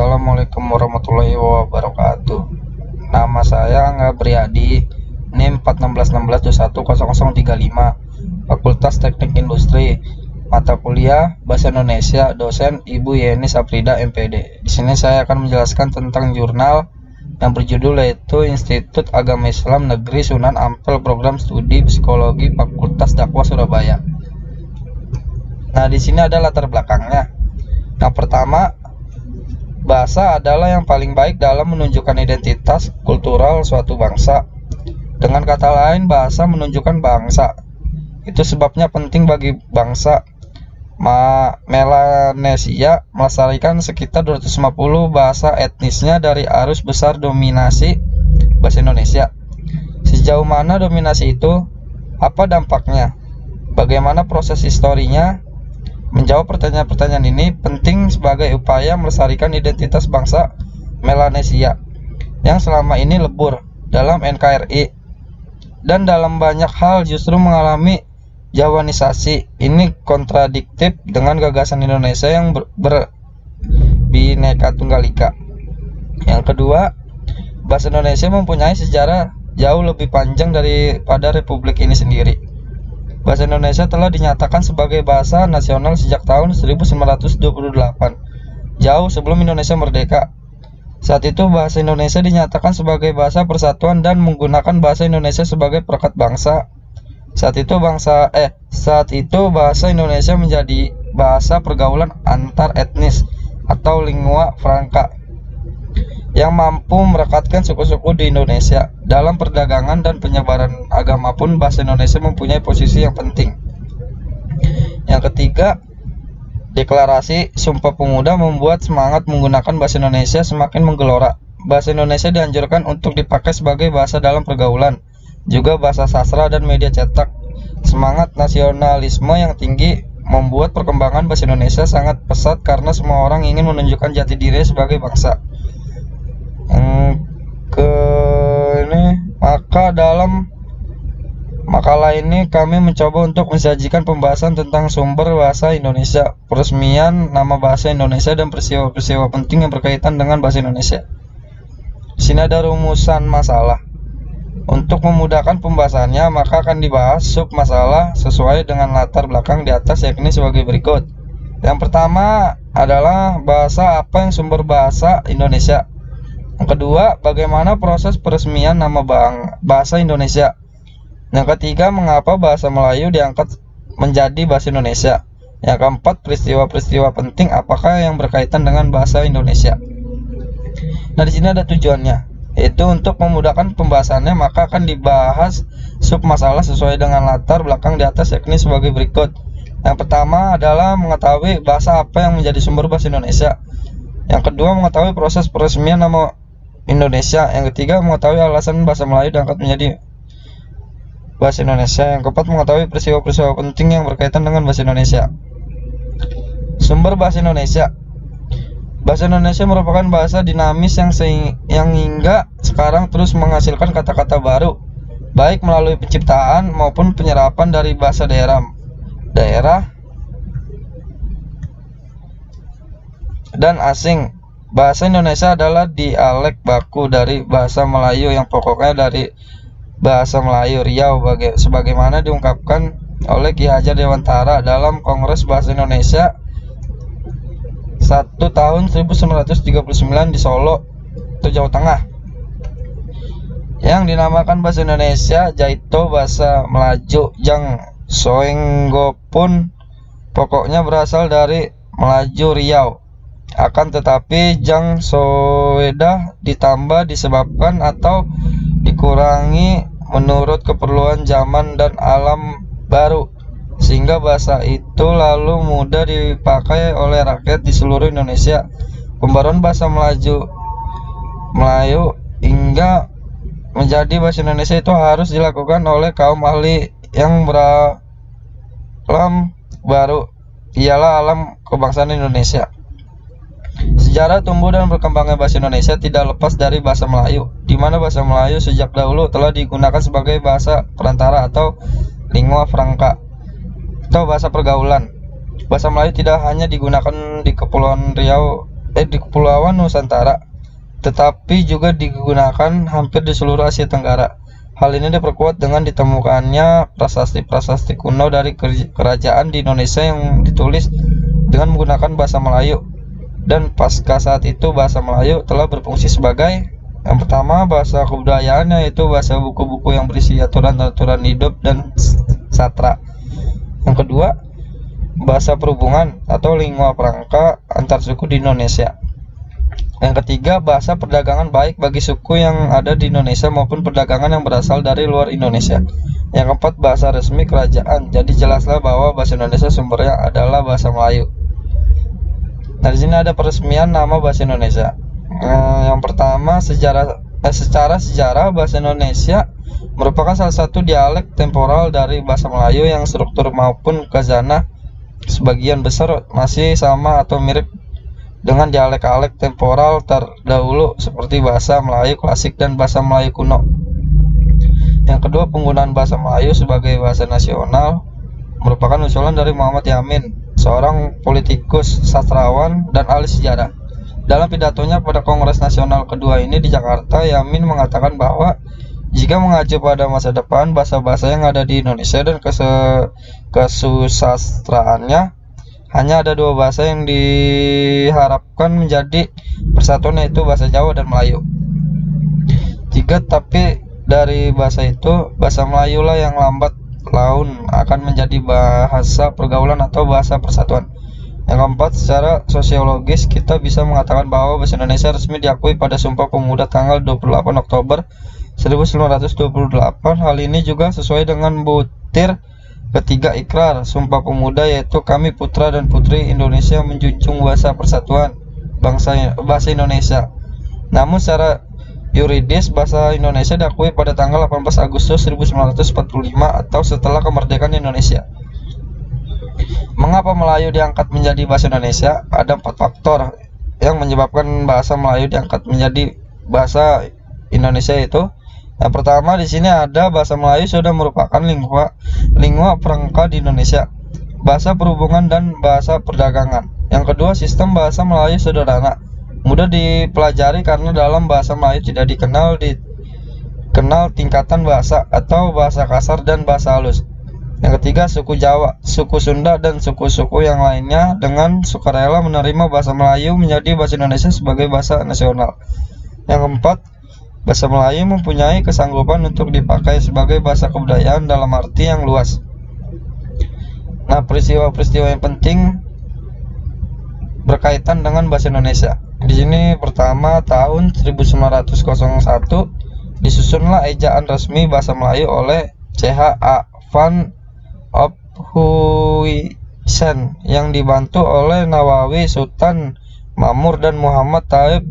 Assalamualaikum warahmatullahi wabarakatuh. Nama saya Angga Priadi, NIM 41616210035, Fakultas Teknik Industri, mata kuliah Bahasa Indonesia, dosen Ibu Yeni Saprida MPD. Di sini saya akan menjelaskan tentang jurnal yang berjudul yaitu Institut Agama Islam Negeri Sunan Ampel Program Studi Psikologi Fakultas Dakwah Surabaya. Nah, di sini ada latar belakangnya. Yang pertama, bahasa adalah yang paling baik dalam menunjukkan identitas kultural suatu bangsa. Dengan kata lain, bahasa menunjukkan bangsa. Itu sebabnya penting bagi bangsa Melanesia melestarikan sekitar 250 bahasa etnisnya dari arus besar dominasi bahasa Indonesia. Sejauh mana dominasi itu? Apa dampaknya? Bagaimana proses historinya? Menjawab pertanyaan-pertanyaan ini penting sebagai upaya melestarikan identitas bangsa Melanesia yang selama ini lebur dalam NKRI dan dalam banyak hal justru mengalami Jawanisasi. Ini kontradiktif dengan gagasan Indonesia yang Bhinneka Tunggal Ika. Yang kedua, bahasa Indonesia mempunyai sejarah jauh lebih panjang daripada Republik ini sendiri. Bahasa Indonesia telah dinyatakan sebagai bahasa nasional sejak tahun 1928, jauh sebelum Indonesia merdeka. Saat itu bahasa Indonesia dinyatakan sebagai bahasa persatuan dan menggunakan bahasa Indonesia sebagai perekat bangsa. Saat itu bahasa Indonesia menjadi bahasa pergaulan antar etnis atau lingua franca yang mampu merekatkan suku-suku di Indonesia. Dalam perdagangan dan penyebaran agama pun bahasa Indonesia mempunyai posisi yang penting. Yang ketiga, Deklarasi Sumpah Pemuda membuat semangat menggunakan bahasa Indonesia semakin menggelora. Bahasa Indonesia dianjurkan untuk dipakai sebagai bahasa dalam pergaulan, juga bahasa sastra dan media cetak. Semangat nasionalisme yang tinggi membuat perkembangan bahasa Indonesia sangat pesat karena semua orang ingin menunjukkan jati diri sebagai bangsa. Maka dalam makalah ini kami mencoba untuk mensajikan pembahasan tentang sumber bahasa Indonesia, peresmian nama bahasa Indonesia, dan peristiwa-peristiwa penting yang berkaitan dengan bahasa Indonesia. Di sini ada rumusan masalah. Untuk memudahkan pembahasannya, maka akan dibahas sub masalah sesuai dengan latar belakang di atas, yakni sebagai berikut. Yang pertama adalah bahasa apa yang sumber bahasa Indonesia. Yang kedua, bagaimana proses peresmian nama bahasa Indonesia. Yang ketiga, mengapa bahasa Melayu diangkat menjadi bahasa Indonesia. Yang keempat, peristiwa-peristiwa penting apakah yang berkaitan dengan bahasa Indonesia. Nah, di sini ada tujuannya, yaitu untuk memudahkan pembahasannya, maka akan dibahas sub masalah sesuai dengan latar belakang di atas, yakni sebagai berikut. Yang pertama adalah mengetahui bahasa apa yang menjadi sumber bahasa Indonesia. Yang kedua, mengetahui proses peresmian nama Indonesia. Yang ketiga, mengetahui alasan bahasa Melayu diangkat menjadi bahasa Indonesia. Yang keempat, mengetahui peristiwa-peristiwa penting yang berkaitan dengan bahasa Indonesia. Sumber bahasa Indonesia. Bahasa Indonesia merupakan bahasa dinamis yang hingga sekarang terus menghasilkan kata-kata baru, baik melalui penciptaan maupun penyerapan dari bahasa daerah dan asing. Bahasa Indonesia adalah dialek baku dari bahasa Melayu yang pokoknya dari bahasa Melayu Riau, sebagaimana diungkapkan oleh Ki Hajar Dewantara dalam Kongres Bahasa Indonesia 1 tahun 1939 di Solo, Jawa Tengah, yang dinamakan bahasa Indonesia Jaito Bahasa Melaju. Jang Soenggo pun pokoknya berasal dari Melaju Riau. Akan tetapi Jang Soeda ditambah, disebabkan atau dikurangi menurut keperluan zaman dan alam baru, sehingga bahasa itu lalu mudah dipakai oleh rakyat di seluruh Indonesia. Pembaruan bahasa Melayu hingga menjadi bahasa Indonesia itu harus dilakukan oleh kaum ahli yang beralam baru, ialah alam kebangsaan Indonesia. Sejarah tumbuh dan berkembangnya bahasa Indonesia tidak lepas dari bahasa Melayu, di mana bahasa Melayu sejak dahulu telah digunakan sebagai bahasa perantara atau lingua franca atau bahasa pergaulan. Bahasa Melayu tidak hanya digunakan di Kepulauan Riau di Kepulauan Nusantara, tetapi juga digunakan hampir di seluruh Asia Tenggara. Hal ini diperkuat dengan ditemukannya prasasti-prasasti kuno dari kerajaan di Indonesia yang ditulis dengan menggunakan bahasa Melayu. Dan pasca saat itu bahasa Melayu telah berfungsi sebagai yang pertama bahasa kebudayaan, yaitu bahasa buku-buku yang berisi aturan-aturan hidup dan sastra. Yang kedua, bahasa perhubungan atau lingua franca antar suku di Indonesia. Yang ketiga, bahasa perdagangan baik bagi suku yang ada di Indonesia maupun perdagangan yang berasal dari luar Indonesia. Yang keempat, bahasa resmi kerajaan. Jadi jelaslah bahwa bahasa Indonesia sumbernya adalah bahasa Melayu. Nah, di sini ada peresmian nama bahasa Indonesia. Yang pertama, secara sejarah bahasa Indonesia merupakan salah satu dialek temporal dari bahasa Melayu yang struktur maupun khazanah sebagian besar masih sama atau mirip dengan dialek-dialek temporal terdahulu seperti bahasa Melayu klasik dan bahasa Melayu kuno. Yang kedua, penggunaan bahasa Melayu sebagai bahasa nasional merupakan usulan dari Muhammad Yamin, seorang politikus, sastrawan, dan ahli sejarah. Dalam pidatonya pada Kongres Nasional kedua ini di Jakarta, Yamin mengatakan bahwa jika mengacu pada masa depan, bahasa-bahasa yang ada di Indonesia dan kesusastraannya, hanya ada dua bahasa yang diharapkan menjadi persatuan, yaitu bahasa Jawa dan Melayu. Tapi dari bahasa itu, bahasa Melayu lah yang lambat laun akan menjadi bahasa pergaulan atau bahasa persatuan. Yang keempat, secara sosiologis kita bisa mengatakan bahwa bahasa Indonesia resmi diakui pada Sumpah Pemuda tanggal 28 Oktober 1928. Hal ini juga sesuai dengan butir ketiga Ikrar Sumpah Pemuda, yaitu kami putra dan putri Indonesia menjunjung bahasa persatuan bahasa Indonesia. Namun secara yuridis bahasa Indonesia diakui pada tanggal 18 Agustus 1945 atau setelah kemerdekaan Indonesia. Mengapa Melayu diangkat menjadi bahasa Indonesia? Ada 4 faktor yang menyebabkan bahasa Melayu diangkat menjadi bahasa Indonesia itu. Yang pertama, di sini ada bahasa Melayu sudah merupakan lingua franca di Indonesia, bahasa perhubungan dan bahasa perdagangan. Yang kedua, sistem bahasa Melayu sederhana, mudah dipelajari karena dalam bahasa Melayu tidak dikenal tingkatan bahasa atau bahasa kasar dan bahasa halus. Yang ketiga, suku Jawa, suku Sunda, dan suku-suku yang lainnya dengan sukarela menerima bahasa Melayu menjadi bahasa Indonesia sebagai bahasa nasional. Yang keempat, bahasa Melayu mempunyai kesanggupan untuk dipakai sebagai bahasa kebudayaan dalam arti yang luas. Nah, peristiwa-peristiwa yang penting berkaitan dengan bahasa Indonesia. Di sini pertama, tahun 1901 disusunlah ejaan resmi bahasa Melayu oleh C.H.A. van Ophuijsen yang dibantu oleh Nawawi Sultan Mamur dan Muhammad Taib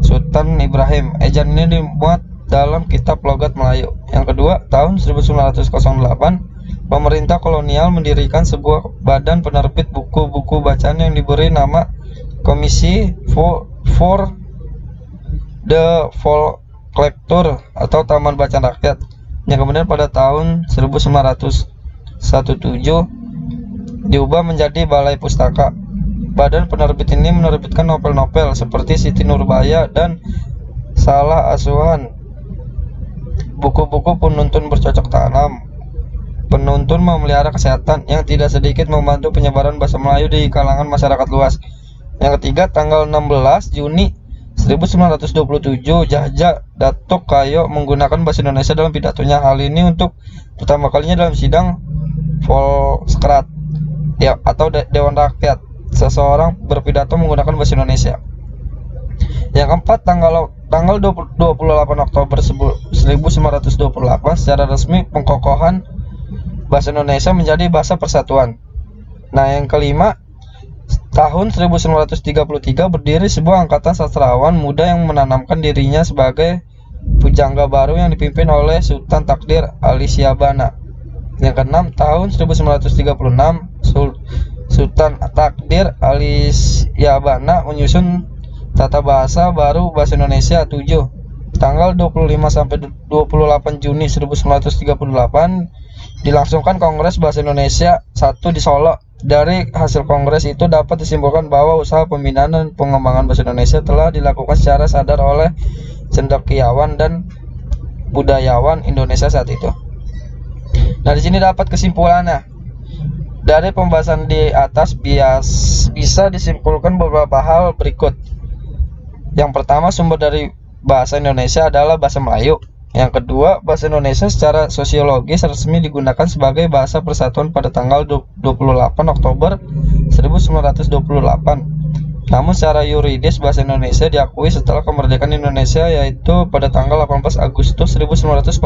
Sultan Ibrahim. Ejaan ini dimuat dalam kitab logat Melayu. Yang kedua, tahun 1908 pemerintah kolonial mendirikan sebuah badan penerbit buku-buku bacaan yang diberi nama Komisi for the Folklore atau Taman Bacaan Rakyat, yang kemudian pada tahun 1917 diubah menjadi Balai Pustaka. Badan penerbit ini menerbitkan novel-novel seperti Siti Nurbaya dan Salah Asuhan, buku-buku penuntun bercocok tanam, penuntun memelihara kesehatan, yang tidak sedikit membantu penyebaran bahasa Melayu di kalangan masyarakat luas. Yang ketiga, tanggal 16 Juni 1927 Jahja Datuk Kayo menggunakan bahasa Indonesia dalam pidatonya. Hal ini untuk pertama kalinya dalam sidang Volksraad atau Dewan Rakyat. Seseorang berpidato menggunakan bahasa Indonesia. Yang keempat, tanggal 28 Oktober 1928 secara resmi pengkokohan bahasa Indonesia menjadi bahasa persatuan. Nah, yang kelima, tahun 1933 berdiri sebuah angkatan sastrawan muda yang menanamkan dirinya sebagai pujangga baru yang dipimpin oleh Sultan Takdir Ali Syabana. Yang keenam, tahun 1936 Sultan Takdir Ali Syabana menyusun tata bahasa baru bahasa Indonesia 7. Tanggal 25 sampai 28 Juni 1938 dilangsungkan Kongres Bahasa Indonesia 1 di Solo. Dari hasil kongres itu dapat disimpulkan bahwa usaha pembinaan dan pengembangan bahasa Indonesia telah dilakukan secara sadar oleh cendekiawan dan budayawan Indonesia saat itu. Nah, di sini dapat kesimpulannya. Dari pembahasan di atas bisa disimpulkan beberapa hal berikut. Yang pertama, sumber dari bahasa Indonesia adalah bahasa Melayu. Yang kedua, bahasa Indonesia secara sosiologis resmi digunakan sebagai bahasa persatuan pada tanggal 28 Oktober 1928. Namun secara yuridis bahasa Indonesia diakui setelah kemerdekaan Indonesia, yaitu pada tanggal 18 Agustus 1945.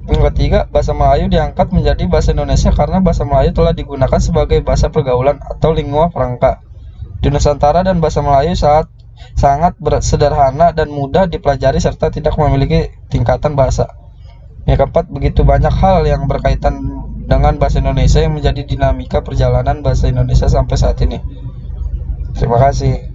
Yang ketiga, bahasa Melayu diangkat menjadi bahasa Indonesia karena bahasa Melayu telah digunakan sebagai bahasa pergaulan atau lingua franca di Nusantara, dan bahasa Melayu sangat sederhana dan mudah dipelajari serta tidak memiliki tingkatan bahasa. Yang keempat, begitu banyak hal yang berkaitan dengan bahasa Indonesia yang menjadi dinamika perjalanan bahasa Indonesia sampai saat ini. Terima kasih.